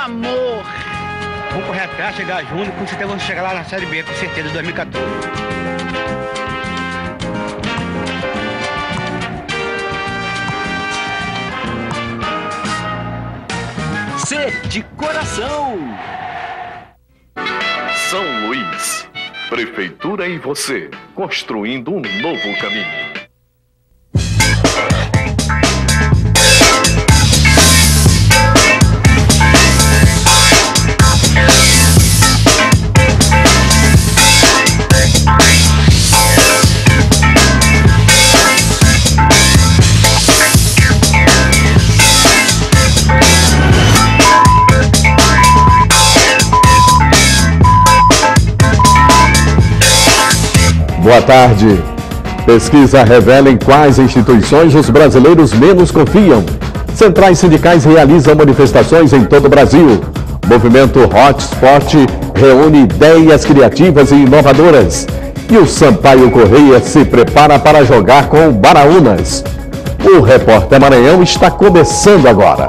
amor. Vamos correr atrás, chegar junto, com certeza vamos chegar lá na Série B, com certeza, 2014. C de coração. São Luís. Prefeitura e você, construindo um novo caminho. Boa tarde. Pesquisa revela em quais instituições os brasileiros menos confiam. Centrais sindicais realizam manifestações em todo o Brasil. Movimento Hotspot reúne ideias criativas e inovadoras. E o Sampaio Correia se prepara para jogar com o Baraunas. O Repórter Maranhão está começando agora.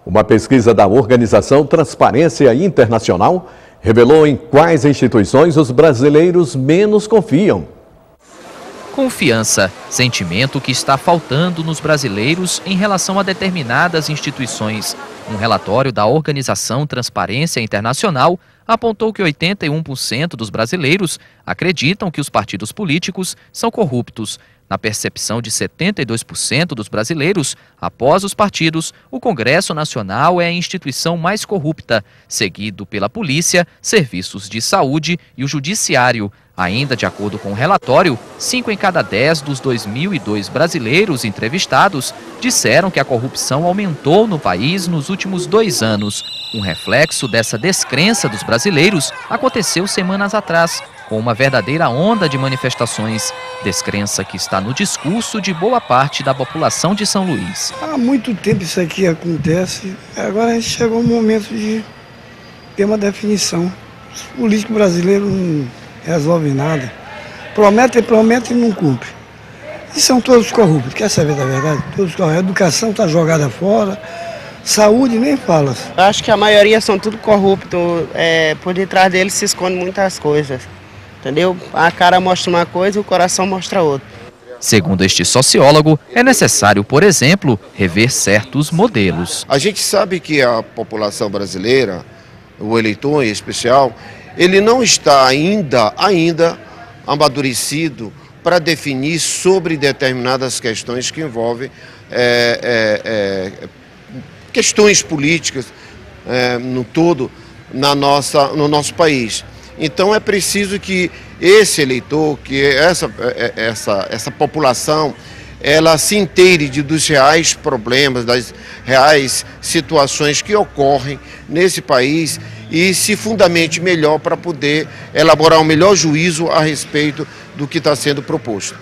Uma pesquisa da organização Transparência Internacional revelou em quais instituições os brasileiros menos confiam. Confiança, sentimento que está faltando nos brasileiros em relação a determinadas instituições. Um relatório da organização Transparência Internacional apontou que 81% dos brasileiros acreditam que os partidos políticos são corruptos. Na percepção de 72% dos brasileiros, após os partidos, o Congresso Nacional é a instituição mais corrupta, seguido pela polícia, serviços de saúde e o judiciário. Ainda de acordo com o relatório, 5 em cada 10 dos 2.002 brasileiros entrevistados disseram que a corrupção aumentou no país nos últimos 2 anos. Um reflexo dessa descrença dos brasileiros aconteceu semanas atrás, com uma verdadeira onda de manifestações. Descrença que está no discurso de boa parte da população de São Luís. Há muito tempo isso aqui acontece, agora a gente chegou ao momento de ter uma definição. Os políticos brasileiros não resolvem nada. Prometem e não cumprem. E são todos corruptos, quer saber da verdade? Todos corruptos. A educação está jogada fora, saúde nem fala. Acho que a maioria são tudo corruptos, por detrás deles se escondem muitas coisas. Entendeu? A cara mostra uma coisa e o coração mostra outra. Segundo este sociólogo, é necessário, por exemplo, rever certos modelos. A gente sabe que a população brasileira, o eleitor em especial, ele não está ainda amadurecido para definir sobre determinadas questões que envolvem questões políticas no todo no nosso país. Então é preciso que esse eleitor, que essa população, ela se inteire dos reais problemas, das reais situações que ocorrem nesse país e se fundamente melhor para poder elaborar um melhor juízo a respeito do que está sendo proposto.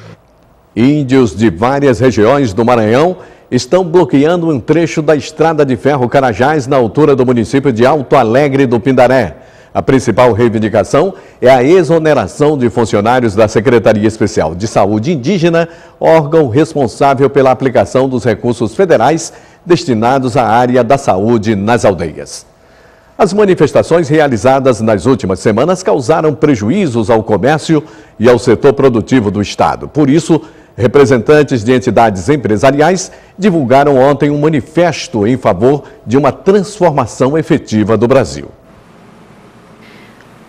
Índios de várias regiões do Maranhão estão bloqueando um trecho da estrada de ferro Carajás na altura do município de Alto Alegre do Pindaré. A principal reivindicação é a exoneração de funcionários da Secretaria Especial de Saúde Indígena, órgão responsável pela aplicação dos recursos federais destinados à área da saúde nas aldeias. As manifestações realizadas nas últimas semanas causaram prejuízos ao comércio e ao setor produtivo do Estado. Por isso, representantes de entidades empresariais divulgaram ontem um manifesto em favor de uma transformação efetiva do Brasil.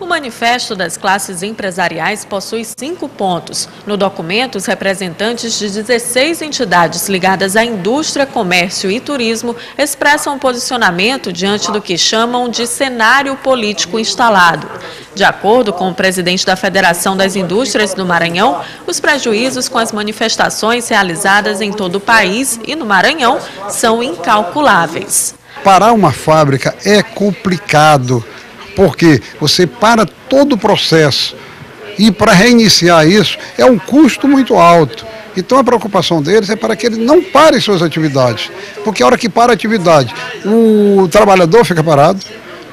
O Manifesto das Classes Empresariais possui 5 pontos. No documento, os representantes de 16 entidades ligadas à indústria, comércio e turismo expressam um posicionamento diante do que chamam de cenário político instalado. De acordo com o presidente da Federação das Indústrias do Maranhão, os prejuízos com as manifestações realizadas em todo o país e no Maranhão são incalculáveis. Parar uma fábrica é complicado, porque você para todo o processo e para reiniciar isso é um custo muito alto. Então a preocupação deles é para que ele não pare suas atividades, porque a hora que para a atividade, o trabalhador fica parado,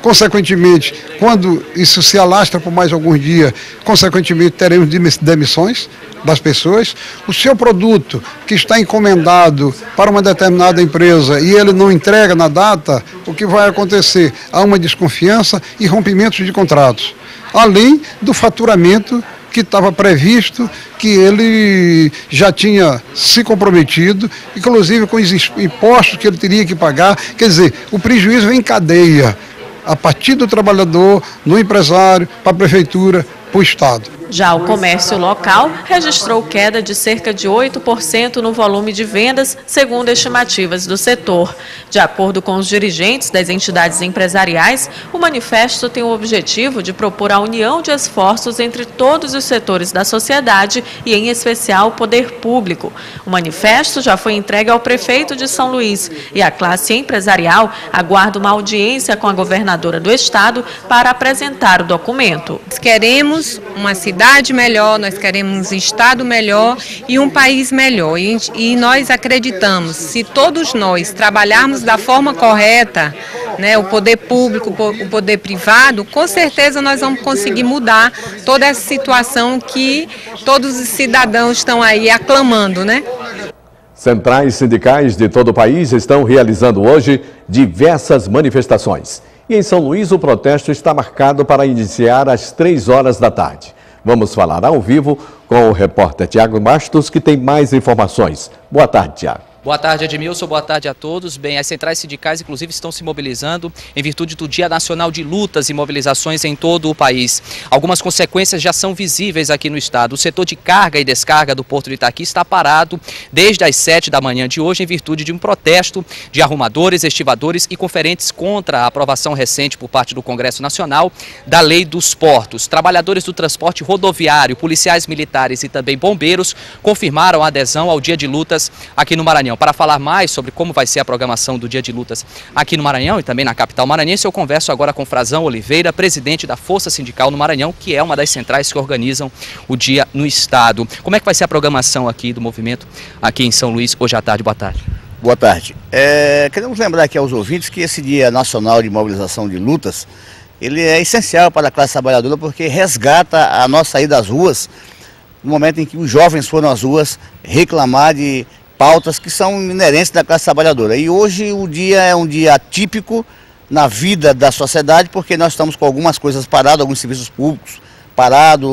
Consequentemente, quando isso se alastra por mais alguns dias, consequentemente teremos demissões das pessoas. O seu produto que está encomendado para uma determinada empresa e ele não entrega na data, o que vai acontecer? Há uma desconfiança e rompimentos de contratos, além do faturamento que estava previsto, que ele já tinha se comprometido, inclusive com os impostos que ele teria que pagar. Quer dizer, o prejuízo vem em cadeia, a partir do trabalhador, do empresário, para a prefeitura, para o Estado. Já o comércio local registrou queda de cerca de 8% no volume de vendas, segundo estimativas do setor. De acordo com os dirigentes das entidades empresariais, o manifesto tem o objetivo de propor a união de esforços entre todos os setores da sociedade e, em especial, o poder público. O manifesto já foi entregue ao prefeito de São Luís e a classe empresarial aguarda uma audiência com a governadora do estado para apresentar o documento. Queremos uma cidade melhor, nós queremos um estado melhor e um país melhor. E nós acreditamos, se todos nós trabalharmos da forma correta, né, o poder público, o poder privado, com certeza nós vamos conseguir mudar toda essa situação que todos os cidadãos estão aí aclamando, né? Centrais sindicais de todo o país estão realizando hoje diversas manifestações. E em São Luís o protesto está marcado para iniciar às 3 horas da tarde. Vamos falar ao vivo com o repórter Tiago Bastos, que tem mais informações. Boa tarde, Tiago. Boa tarde, Edmilson. Boa tarde a todos. Bem, as centrais sindicais, inclusive, estão se mobilizando em virtude do Dia Nacional de Lutas e Mobilizações em todo o país. Algumas consequências já são visíveis aqui no estado. O setor de carga e descarga do Porto de Itaqui está parado desde as 7 da manhã de hoje em virtude de um protesto de arrumadores, estivadores e conferentes contra a aprovação recente por parte do Congresso Nacional da Lei dos Portos. Trabalhadores do transporte rodoviário, policiais militares e também bombeiros confirmaram a adesão ao Dia de Lutas aqui no Maranhão. Para falar mais sobre como vai ser a programação do Dia de Lutas aqui no Maranhão e também na capital maranhense, eu converso agora com Frazão Oliveira, presidente da Força Sindical no Maranhão, que é uma das centrais que organizam o dia no estado. Como é que vai ser a programação aqui do movimento aqui em São Luís hoje à tarde? Boa tarde. Boa tarde. Queremos lembrar aqui aos ouvintes que esse Dia Nacional de Mobilização de Lutas, ele é essencial para a classe trabalhadora porque resgata a nossa ida às ruas no momento em que os jovens foram às ruas reclamar de pautas que são inerentes da classe trabalhadora. E hoje o dia é um dia atípico na vida da sociedade, porque nós estamos com algumas coisas paradas, alguns serviços públicos parados,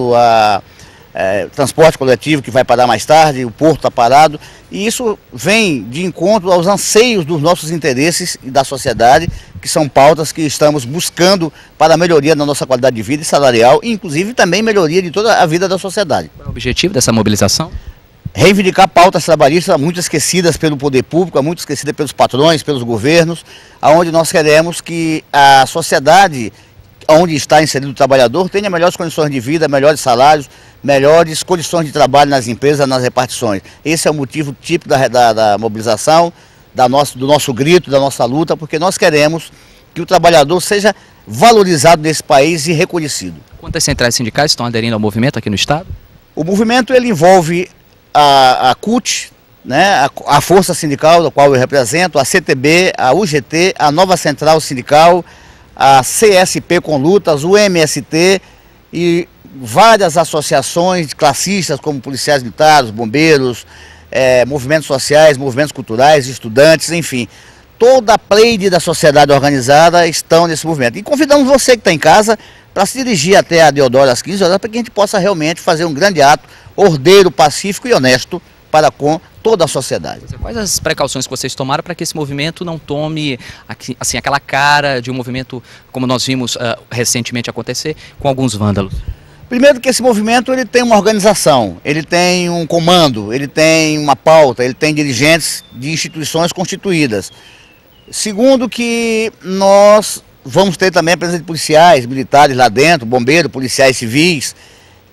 transporte coletivo que vai parar mais tarde, o porto está parado, e isso vem de encontro aos anseios dos nossos interesses e da sociedade, que são pautas que estamos buscando para a melhoria da nossa qualidade de vida e salarial, e inclusive também melhoria de toda a vida da sociedade. Qual é o objetivo dessa mobilização? Reivindicar pautas trabalhistas muito esquecidas pelo poder público, muito esquecidas pelos patrões, pelos governos, onde nós queremos que a sociedade onde está inserido o trabalhador tenha melhores condições de vida, melhores salários, melhores condições de trabalho nas empresas, nas repartições. Esse é o motivo típico da mobilização, do nosso grito, da nossa luta, porque nós queremos que o trabalhador seja valorizado nesse país e reconhecido. Quantas centrais sindicais estão aderindo ao movimento aqui no estado? O movimento ele envolve a CUT, né, a Força Sindical, da qual eu represento, a CTB, a UGT, a Nova Central Sindical, a CSP com Lutas, o MST e várias associações classistas como policiais militares, bombeiros, movimentos sociais, movimentos culturais, estudantes, enfim. Toda a pleide da sociedade organizada estão nesse movimento. E convidamos você que está em casa para se dirigir até a Deodoro às 15 horas, para que a gente possa realmente fazer um grande ato ordeiro, pacífico e honesto para com toda a sociedade. Quais as precauções que vocês tomaram para que esse movimento não tome assim, aquela cara de um movimento como nós vimos recentemente acontecer com alguns vândalos? Primeiro que esse movimento ele tem uma organização, ele tem um comando, ele tem uma pauta, ele tem dirigentes de instituições constituídas. Segundo que nós vamos ter também a presença de policiais, militares lá dentro, bombeiros, policiais civis,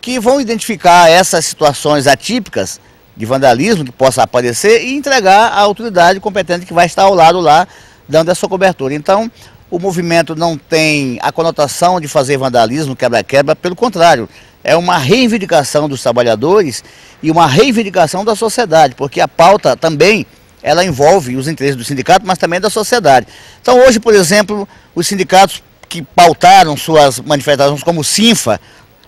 que vão identificar essas situações atípicas de vandalismo que possa aparecer e entregar à autoridade competente que vai estar ao lado lá, dando essa cobertura. Então, o movimento não tem a conotação de fazer vandalismo, quebra-quebra, pelo contrário, é uma reivindicação dos trabalhadores e uma reivindicação da sociedade, porque a pauta também, ela envolve os interesses do sindicato, mas também da sociedade. Então hoje, por exemplo, os sindicatos que pautaram suas manifestações, como o Sinfa,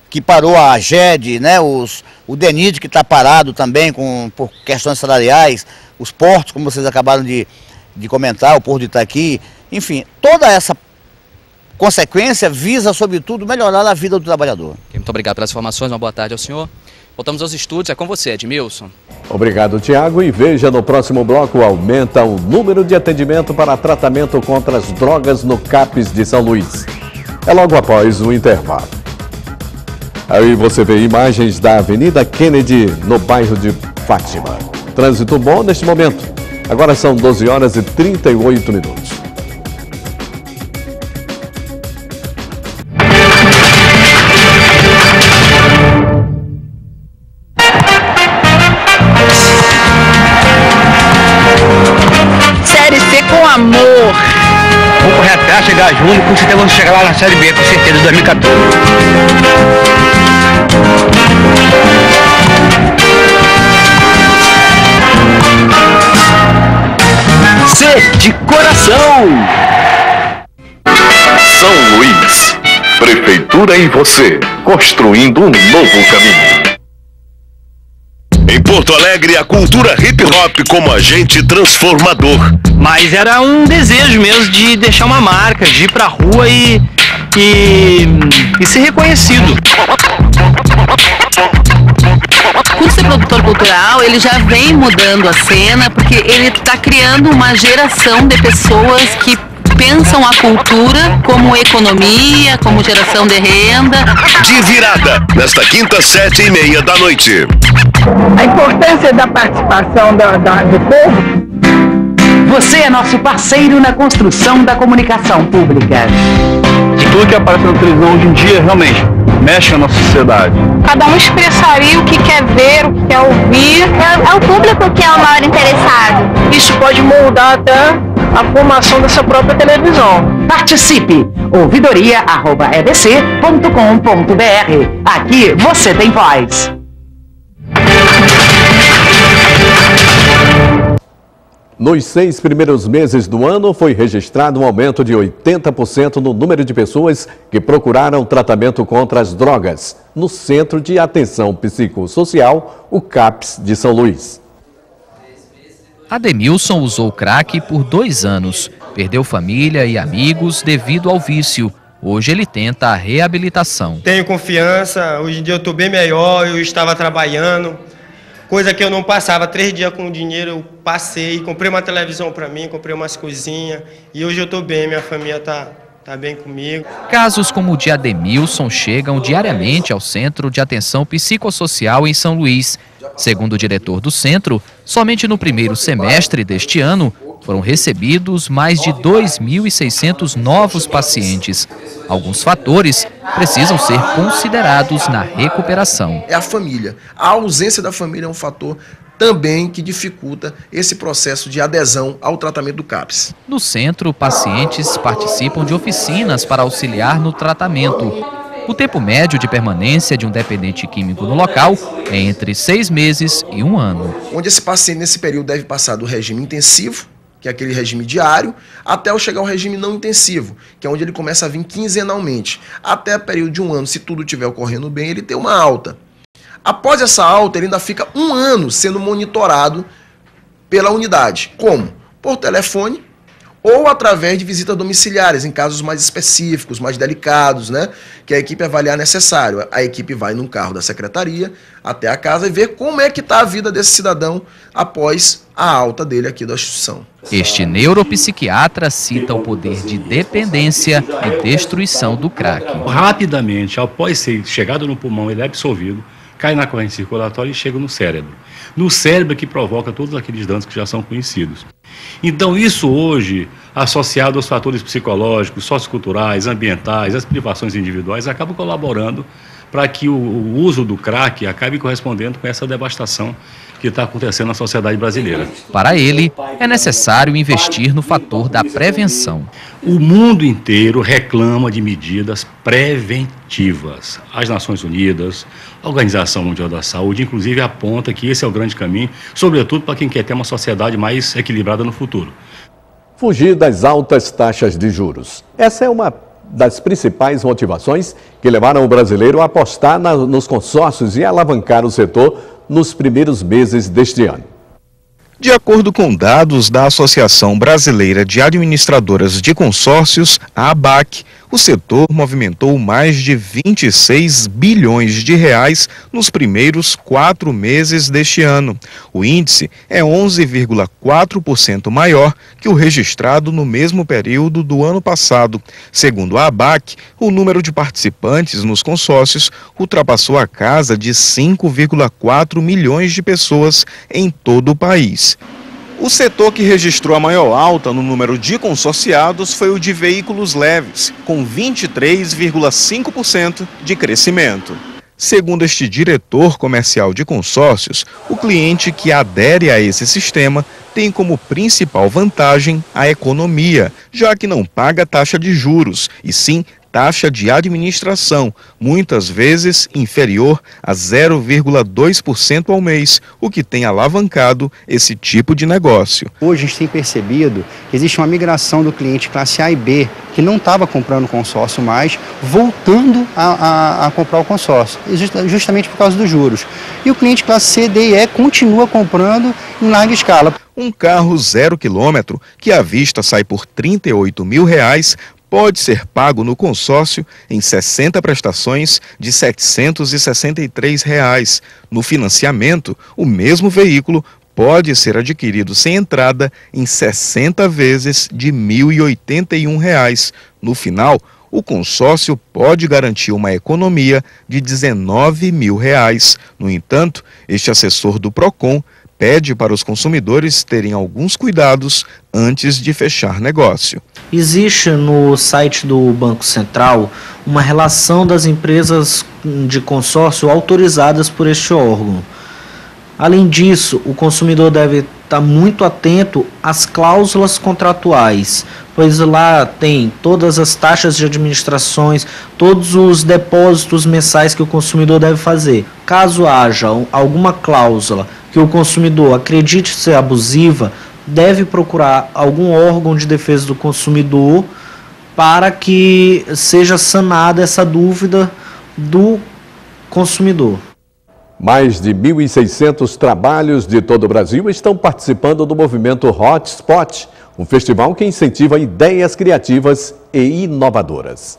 que parou a AGED, né, o DENIT, que está parado também por questões salariais, os portos, como vocês acabaram de comentar, o Porto de Itaqui, enfim, toda essa consequência visa, sobretudo, melhorar a vida do trabalhador. Muito obrigado pelas informações, uma boa tarde ao senhor. Voltamos aos estúdios, é com você, Edmilson. Obrigado, Tiago. E veja no próximo bloco, aumenta o número de atendimento para tratamento contra as drogas no CAPS de São Luís. É logo após o intervalo. Aí você vê imagens da Avenida Kennedy, no bairro de Fátima. Trânsito bom neste momento. Agora são 12 horas e 38 minutos. Série C com amor. Vamos correr atrás, chegar junto, com certeza vamos chegar lá na Série B, com certeza, 2014. C de coração. São Luís. Prefeitura em você, construindo um novo caminho. Em Porto Alegre, a cultura hip-hop como agente transformador. Mas era um desejo mesmo de deixar uma marca, de ir pra rua e ser reconhecido. Por ser produtor cultural, ele já vem mudando a cena, porque ele está criando uma geração de pessoas que pensam a cultura como economia, como geração de renda. De virada, nesta quinta, 7h30 da noite. A importância da participação do povo. Você é nosso parceiro na construção da comunicação pública. De tudo que aparece na televisão hoje em dia, realmente, mexe com a nossa sociedade. Cada um expressaria o que quer ver, o que quer ouvir. É o público que é o maior interessado. Isso pode moldar até a formação dessa própria televisão. Participe! ouvidoria@ebc.com.br. Aqui você tem voz. Nos 6 primeiros meses do ano, foi registrado um aumento de 80% no número de pessoas que procuraram tratamento contra as drogas no Centro de Atenção Psicossocial, o CAPS de São Luís. Ademilson usou crack por 2 anos. Perdeu família e amigos devido ao vício. Hoje ele tenta a reabilitação. Tenho confiança, hoje em dia eu estou bem melhor, eu estava trabalhando. Coisa que eu não passava, 3 dias com dinheiro eu passei, comprei uma televisão para mim, comprei umas coisinhas e hoje eu estou bem, minha família tá bem comigo. Casos como o de Ademilson chegam diariamente ao Centro de Atenção Psicossocial em São Luís. Segundo o diretor do centro, somente no primeiro semestre deste ano foram recebidos mais de 2.600 novos pacientes. Alguns fatores precisam ser considerados na recuperação. É a família. A ausência da família é um fator também que dificulta esse processo de adesão ao tratamento do CAPS. No centro, pacientes participam de oficinas para auxiliar no tratamento. O tempo médio de permanência de um dependente químico no local é entre 6 meses e 1 ano. Onde esse paciente nesse período deve passar do regime intensivo, que é aquele regime diário, até chegar ao regime não intensivo, que é onde ele começa a vir quinzenalmente. Até o período de 1 ano, se tudo estiver ocorrendo bem, ele tem uma alta. Após essa alta, ele ainda fica 1 ano sendo monitorado pela unidade. Como? Por telefone ou através de visitas domiciliares, em casos mais específicos, mais delicados, né? Que a equipe avaliar necessário. A equipe vai num carro da secretaria até a casa e vê como é que está a vida desse cidadão após a alta dele aqui da instituição. Este neuropsiquiatra cita o poder de dependência e destruição do crack. Rapidamente, após ser chegado no pulmão, ele é absorvido, cai na corrente circulatória e chega no cérebro. No cérebro que provoca todos aqueles danos que já são conhecidos. Então isso hoje, associado aos fatores psicológicos, socioculturais, ambientais, as privações individuais, acaba colaborando para que o uso do crack acabe correspondendo com essa devastação que está acontecendo na sociedade brasileira. Para ele, é necessário investir no fator da prevenção. O mundo inteiro reclama de medidas preventivas. As Nações Unidas, a Organização Mundial da Saúde, inclusive, aponta que esse é o grande caminho, sobretudo para quem quer ter uma sociedade mais equilibrada no futuro. Fugir das altas taxas de juros. Essa é uma das principais motivações que levaram o brasileiro a apostar nos consórcios e alavancar o setor nos primeiros meses deste ano. De acordo com dados da Associação Brasileira de Administradoras de Consórcios, a ABAC, o setor movimentou mais de 26 bilhões de reais nos primeiros 4 meses deste ano. O índice é 11,4% maior que o registrado no mesmo período do ano passado. Segundo a ABAC, o número de participantes nos consórcios ultrapassou a casa de 5,4 milhões de pessoas em todo o país. O setor que registrou a maior alta no número de consorciados foi o de veículos leves, com 23,5% de crescimento. Segundo este diretor comercial de consórcios, o cliente que adere a esse sistema tem como principal vantagem a economia, já que não paga taxa de juros, e sim taxa de administração, muitas vezes inferior a 0,2% ao mês, o que tem alavancado esse tipo de negócio. Hoje a gente tem percebido que existe uma migração do cliente classe A e B, que não estava comprando consórcio mais, voltando a comprar o consórcio, justamente por causa dos juros. E o cliente classe C, D e E continua comprando em larga escala. Um carro 0 quilômetro, que à vista sai por R$ 38 mil, pode ser pago no consórcio em 60 prestações de R$ 763. No financiamento, o mesmo veículo pode ser adquirido sem entrada em 60 vezes de R$ 1.081. No final, o consórcio pode garantir uma economia de R$ 19 mil. No entanto, este assessor do Procon pede para os consumidores terem alguns cuidados antes de fechar negócio. Existe no site do Banco Central uma relação das empresas de consórcio autorizadas por este órgão. Além disso, o consumidor deve estar muito atento às cláusulas contratuais, pois lá tem todas as taxas de administrações, todos os depósitos mensais que o consumidor deve fazer. Caso haja alguma cláusula que o consumidor acredite ser abusiva, deve procurar algum órgão de defesa do consumidor para que seja sanada essa dúvida do consumidor. Mais de 1.600 trabalhos de todo o Brasil estão participando do movimento Hotspot, um festival que incentiva ideias criativas e inovadoras.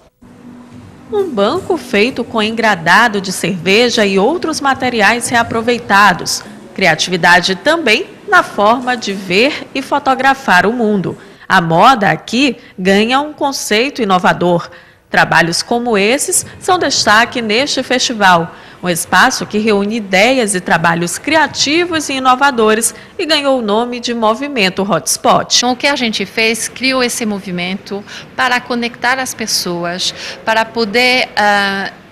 Um banco feito com engradado de cerveja e outros materiais reaproveitados. Criatividade também na forma de ver e fotografar o mundo. A moda aqui ganha um conceito inovador. Trabalhos como esses são destaque neste festival, um espaço que reúne ideias e trabalhos criativos e inovadores e ganhou o nome de Movimento Hotspot. Então, o que a gente fez, criou esse movimento para conectar as pessoas, para poder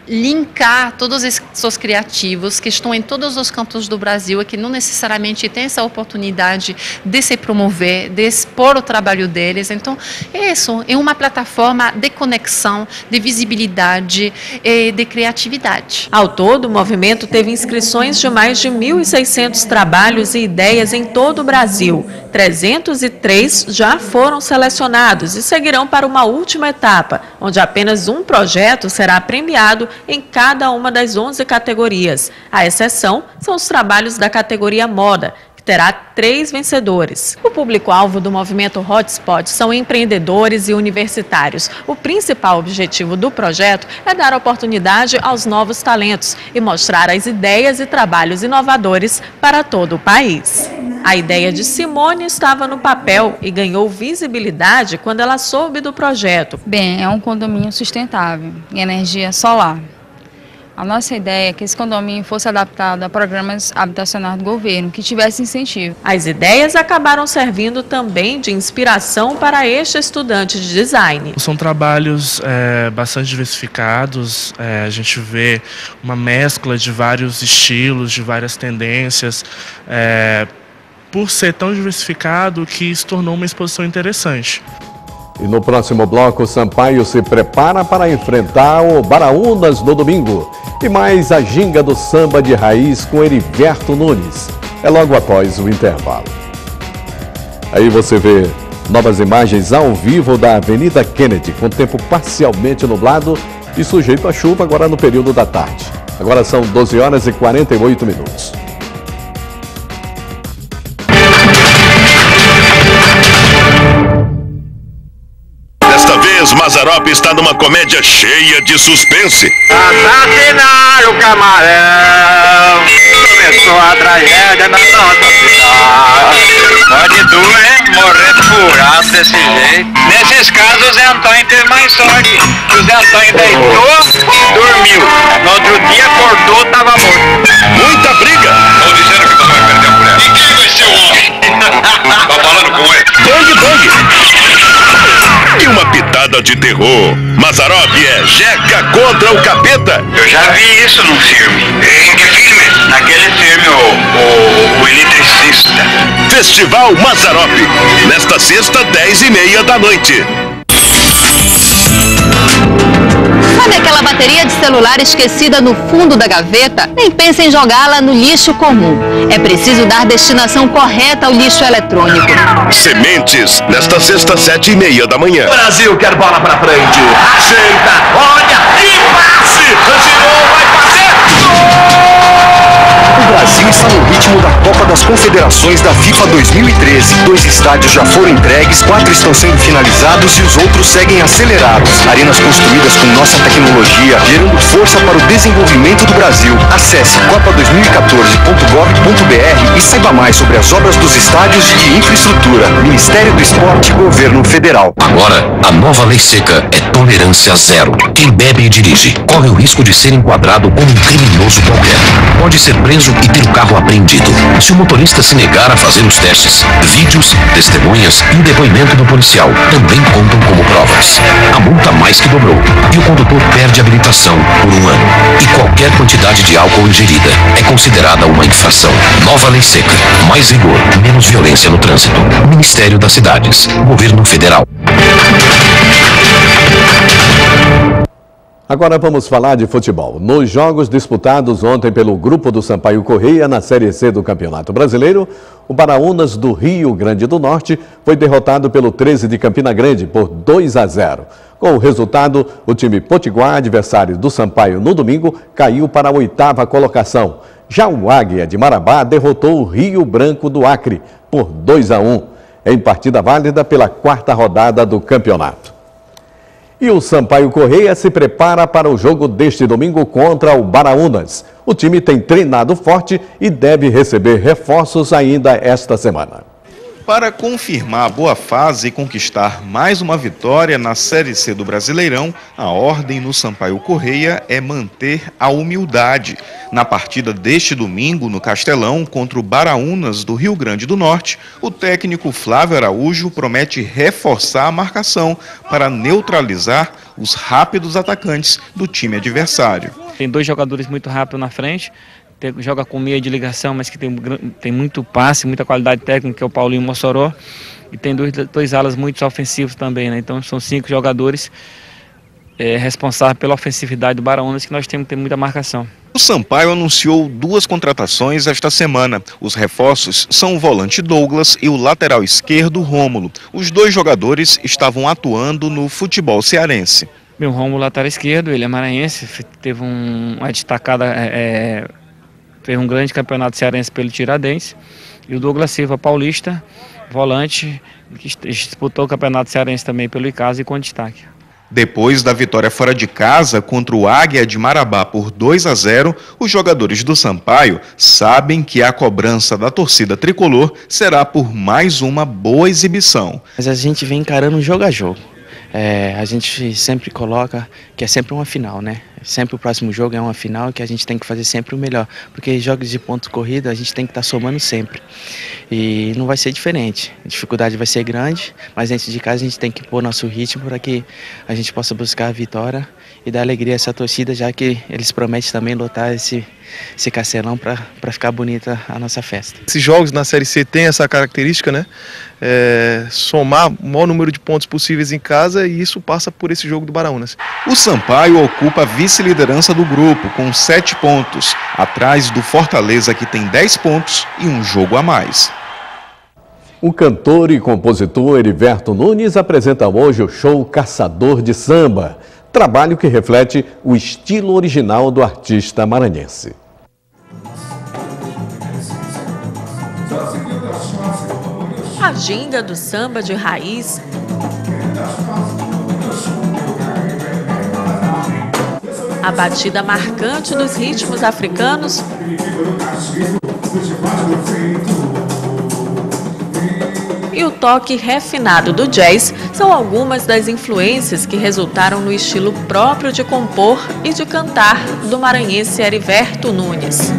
linkar todos esses criativos que estão em todos os cantos do Brasil e que não necessariamente têm essa oportunidade de se promover, de expor o trabalho deles. Então, isso é uma plataforma de conexão, de visibilidade e de criatividade. Ao todo, o movimento teve inscrições de mais de 1.600 trabalhos e ideias em todo o Brasil. 303 já foram selecionados e seguirão para uma última etapa, onde apenas um projeto será premiado em cada uma das 11 categorias. A exceção são os trabalhos da categoria Moda, que terá 3 vencedores. O público-alvo do movimento Hotspot são empreendedores e universitários. O principal objetivo do projeto é dar oportunidade aos novos talentos e mostrar as ideias e trabalhos inovadores para todo o país. A ideia de Simone estava no papel e ganhou visibilidade quando ela soube do projeto. Bem, é um condomínio sustentável em energia solar. A nossa ideia é que esse condomínio fosse adaptado a programas habitacionais do governo, que tivesse incentivo. As ideias acabaram servindo também de inspiração para este estudante de design. São trabalhos bastante diversificados, a gente vê uma mescla de vários estilos, de várias tendências, por ser tão diversificado que se tornou uma exposição interessante. E no próximo bloco, Sampaio se prepara para enfrentar o Baraunas no domingo. E mais a ginga do samba de raiz com Heriberto Nunes. É logo após o intervalo. Aí você vê Novas imagens ao vivo da Avenida Kennedy, com tempo parcialmente nublado e sujeito a chuva agora no período da tarde. Agora são 12 horas e 48 minutos. Desta vez, Mazzaropi está numa comédia cheia de suspense. Assassinaram o camarão. Começou a tragédia na nossa cidade. Pode doer, morrer furado desse jeito. Nesses casos, o Zé Antônio teve mais sorte. O Zé Antônio deitou e dormiu. No outro dia, acordou, tava morto. Muita briga. Estão dizendo que você vai perder a mulher. E quem vai ser o homem? Tá falando com ele? Bang. E uma pitada de terror. Mazzaropi é Jeca contra o capeta. Eu já vi isso num filme. Em que filme? Naquele filme, o Eletricista. Festival Mazzaropi. Nesta sexta, 10h30 da noite. Sabe aquela bateria de celular esquecida no fundo da gaveta? Nem pense em jogá-la no lixo comum. É preciso dar destinação correta ao lixo eletrônico. Sementes, nesta sexta, 7h30 da manhã. Brasil quer bola pra frente. Ajeita, olha e passe. Girou, vai fazer. O Brasil está no ritmo da Copa das Confederações da FIFA 2013. 2 estádios já foram entregues, 4 estão sendo finalizados e os outros seguem acelerados. Arenas construídas com nossa tecnologia, gerando força para o desenvolvimento do Brasil. Acesse copa2014.gov.br e saiba mais sobre as obras dos estádios e de infraestrutura. Ministério do Esporte e Governo Federal. Agora, a nova lei seca é tolerância zero. Quem bebe e dirige corre o risco de ser enquadrado como um criminoso qualquer. Pode ser preso e ter o carro apreendido. Se o motorista se negar a fazer os testes, vídeos, testemunhas e o depoimento do policial também contam como provas. A multa mais que dobrou e o condutor perde a habilitação por 1 ano. E qualquer quantidade de álcool ingerida é considerada uma infração. Nova lei seca. Mais rigor, menos violência no trânsito. Ministério das Cidades. Governo Federal. Agora vamos falar de futebol. Nos jogos disputados ontem pelo grupo do Sampaio Corrêa na Série C do Campeonato Brasileiro, o Baraunas do Rio Grande do Norte foi derrotado pelo 13 de Campina Grande por 2-0. Com o resultado, o time potiguar, adversário do Sampaio no domingo, caiu para a 8ª colocação. Já o Águia de Marabá derrotou o Rio Branco do Acre por 2-1, em partida válida pela 4ª rodada do campeonato. E o Sampaio Corrêa se prepara para o jogo deste domingo contra o Baraunas. O time tem treinado forte e deve receber reforços ainda esta semana. Para confirmar a boa fase e conquistar mais uma vitória na Série C do Brasileirão, a ordem no Sampaio Corrêa é manter a humildade. Na partida deste domingo, no Castelão, contra o Baraunas do Rio Grande do Norte, o técnico Flávio Araújo promete reforçar a marcação para neutralizar os rápidos atacantes do time adversário. Tem 2 jogadores muito rápidos na frente. Joga com meia de ligação, mas que tem muito passe, muita qualidade técnica, que é o Paulinho Mossoró. E tem dois alas muito ofensivos também, né? Então são 5 jogadores responsáveis pela ofensividade do Baraunas, que nós temos que ter muita marcação. O Sampaio anunciou 2 contratações esta semana. Os reforços são o volante Douglas e o lateral esquerdo Rômulo. Os 2 jogadores estavam atuando no futebol cearense. Meu Rômulo, lateral esquerdo, ele é maranhense, teve uma destacada... fez um grande campeonato cearense pelo Tiradentes. E o Douglas Silva, paulista, volante, que disputou o campeonato cearense também pelo Icasa e com destaque. Depois da vitória fora de casa contra o Águia de Marabá por 2-0, os jogadores do Sampaio sabem que a cobrança da torcida tricolor será por mais uma boa exibição. Mas a gente vem encarando jogo a jogo. A gente sempre coloca que é sempre uma final, né? Sempre o próximo jogo é uma final que a gente tem que fazer sempre o melhor. Porque jogos de pontos corrida a gente tem que estar somando sempre. E não vai ser diferente. A dificuldade vai ser grande, mas dentro de casa a gente tem que pôr nosso ritmo para que a gente possa buscar a vitória e dar alegria a essa torcida, já que eles prometem também lotar esse Castelão para ficar bonita a nossa festa. Esses jogos na Série C têm essa característica, né? Somar o maior número de pontos possíveis em casa, e isso passa por esse jogo do Baraunas. O Sampaio ocupa a vice-liderança do grupo com 7 pontos, atrás do Fortaleza, que tem 10 pontos e um jogo a mais. O cantor e compositor Heriberto Nunes apresenta hoje o show Caçador de Samba, trabalho que reflete o estilo original do artista maranhense. A ginga do samba de raiz, a batida marcante dos ritmos africanos e o toque refinado do jazz são algumas das influências que resultaram no estilo próprio de compor e de cantar do maranhense Heriberto Nunes.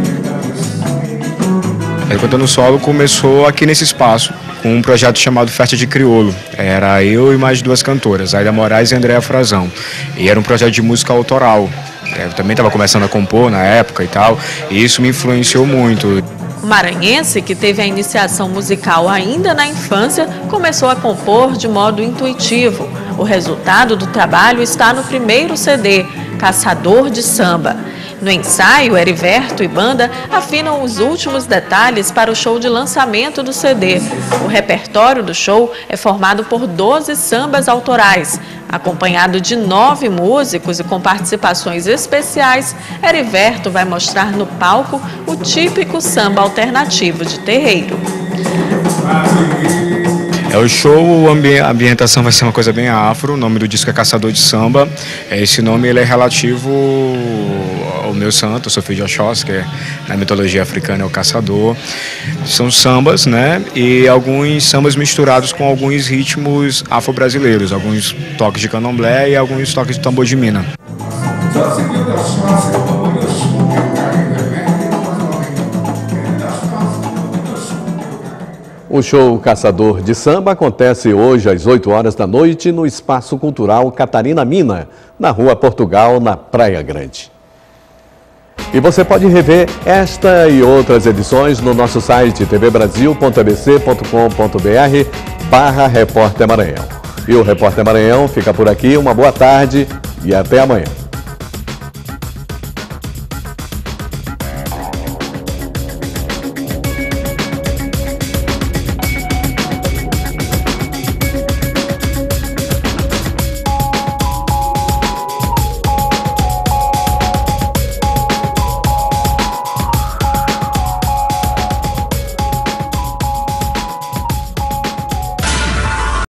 A Cantando Solo começou aqui nesse espaço, com um projeto chamado Festa de Crioulo. Era eu e mais duas cantoras, Aida Moraes e Andréa Frazão. E era um projeto de música autoral. Eu também estava começando a compor na época e tal, e isso me influenciou muito. O maranhense, que teve a iniciação musical ainda na infância, começou a compor de modo intuitivo. O resultado do trabalho está no primeiro CD, Caçador de Samba. No ensaio, Heriberto e banda afinam os últimos detalhes para o show de lançamento do CD. O repertório do show é formado por 12 sambas autorais. Acompanhado de 9 músicos e com participações especiais, Heriberto vai mostrar no palco o típico samba alternativo de terreiro. O show, a ambientação vai ser uma coisa bem afro, o nome do disco é Caçador de Samba. Esse nome ele é relativo ao meu santo, eu sou filho de Oxóssi, que na mitologia africana é o caçador. São sambas, né? E alguns sambas misturados com alguns ritmos afro-brasileiros, alguns toques de candomblé e alguns toques de tambor de mina. O show Caçador de Samba acontece hoje às 8 horas da noite no Espaço Cultural Catarina Mina, na Rua Portugal, na Praia Grande. E você pode rever esta e outras edições no nosso site tvbrasil.abc.com.br/Repórter Maranhão. E o Repórter Maranhão fica por aqui, uma boa tarde e até amanhã.